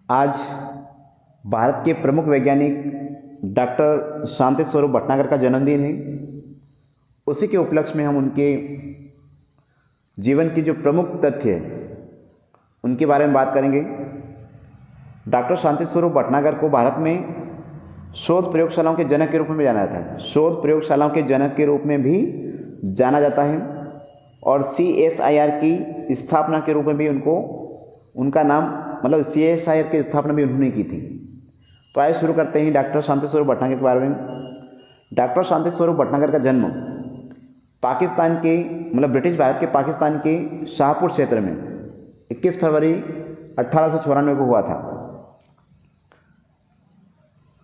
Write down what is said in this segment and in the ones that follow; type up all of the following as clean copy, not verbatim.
आज भारत के प्रमुख वैज्ञानिक डॉक्टर शांति स्वरूप भटनागर का जन्मदिन है। उसी के उपलक्ष्य में हम उनके जीवन की जो प्रमुख तथ्य है उनके बारे में बात करेंगे। डॉक्टर शांति स्वरूप भटनागर को भारत में शोध प्रयोगशालाओं के जनक के रूप में भी जाना जाता है। शोध प्रयोगशालाओं के जनक के रूप में भी जाना जाता है और CSIR की स्थापना के रूप में भी उनका नाम मतलब CSIR की स्थापना भी उन्होंने की थी। तो आइए शुरू करते हैं डॉक्टर शांति स्वरूप भटनागर के बारे में। डॉक्टर शांति स्वरूप भटनागर का जन्म पाकिस्तान के मतलब ब्रिटिश भारत के पाकिस्तान के शाहपुर क्षेत्र में 21 फरवरी 1894 को हुआ था।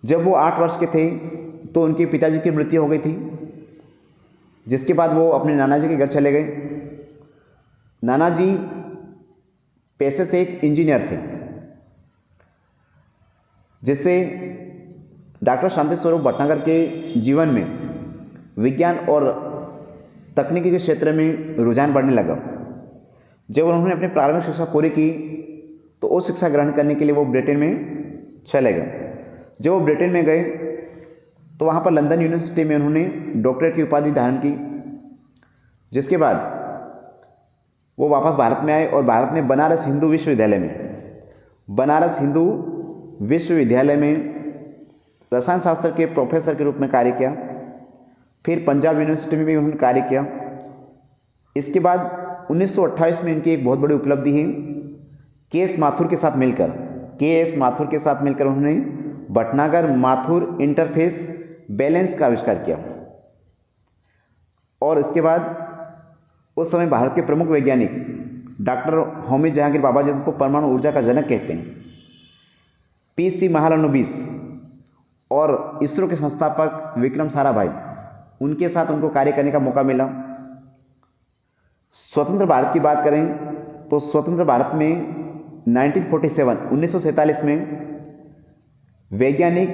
जब वो 8 वर्ष के थे तो उनके पिताजी की मृत्यु हो गई थी, जिसके बाद वो अपने नाना जी के घर चले गए। नाना जी पेशे से एक इंजीनियर थे, जिससे डॉक्टर शांति स्वरूप भटनागर के जीवन में विज्ञान और तकनीकी के क्षेत्र में रुझान बढ़ने लगा। जब उन्होंने अपनी प्रारंभिक शिक्षा पूरी की तो उस शिक्षा ग्रहण करने के लिए वो ब्रिटेन में चले गए। जब वो ब्रिटेन में गए तो वहाँ पर लंदन यूनिवर्सिटी में उन्होंने डॉक्टरेट की उपाधि धारण की, जिसके बाद वो वापस भारत में आए और भारत में बनारस हिंदू विश्वविद्यालय में रसायन शास्त्र के प्रोफेसर के रूप में कार्य किया। फिर पंजाब यूनिवर्सिटी में भी उन्होंने कार्य किया। इसके बाद 1928 में इनकी एक बहुत बड़ी उपलब्धि है। KS माथुर के साथ मिलकर उन्होंने भटनागर माथुर इंटरफेस बैलेंस का आविष्कार किया। और इसके बाद उस समय भारत के प्रमुख वैज्ञानिक डॉक्टर होमी जहांगीर बाबा, जिनको परमाणु ऊर्जा का जनक कहते हैं, PC महालनोबिस और इसरो के संस्थापक विक्रम साराभाई, उनके साथ उनको कार्य करने का मौका मिला। स्वतंत्र भारत की बात करें तो स्वतंत्र भारत में 1947 में वैज्ञानिक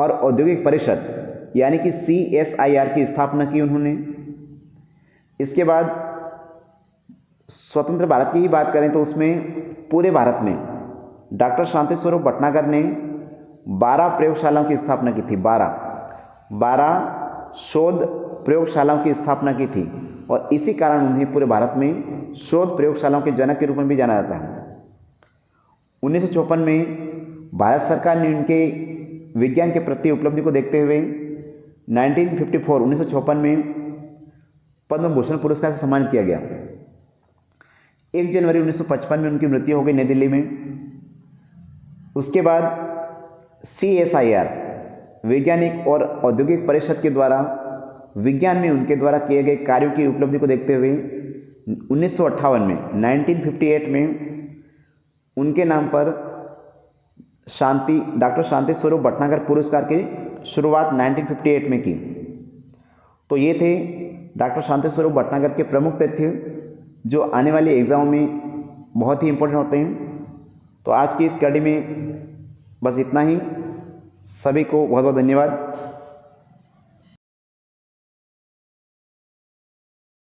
और औद्योगिक परिषद यानी कि CSIR की स्थापना की उन्होंने। इसके बाद स्वतंत्र भारत की ही बात करें तो उसमें पूरे भारत में डॉक्टर शांति स्वरूप भटनागर ने 12 प्रयोगशालाओं की स्थापना की थी। 12 शोध प्रयोगशालाओं की स्थापना की थी और इसी कारण उन्हें पूरे भारत में शोध प्रयोगशालाओं के जनक के रूप में भी जाना जाता है। 1954 में भारत सरकार ने उनके विज्ञान के प्रति उपलब्धि को देखते हुए 1954 में पद्म भूषण पुरस्कार से सम्मानित किया गया। 1 जनवरी 1955 में उनकी मृत्यु हो गई नई दिल्ली में। उसके बाद CSIR वैज्ञानिक और औद्योगिक परिषद के द्वारा विज्ञान में उनके द्वारा किए गए कार्यों की उपलब्धि को देखते हुए 1958 में उनके नाम पर डॉक्टर शांति स्वरूप भटनागर पुरस्कार की शुरुआत 1958 में की। तो ये थे डॉक्टर शांति स्वरूप भटनागर के प्रमुख तथ्य जो आने वाले एग्जामों में बहुत ही इंपॉर्टेंट होते हैं। तो आज की इस कड़ी में बस इतना ही। सभी को बहुत बहुत धन्यवाद।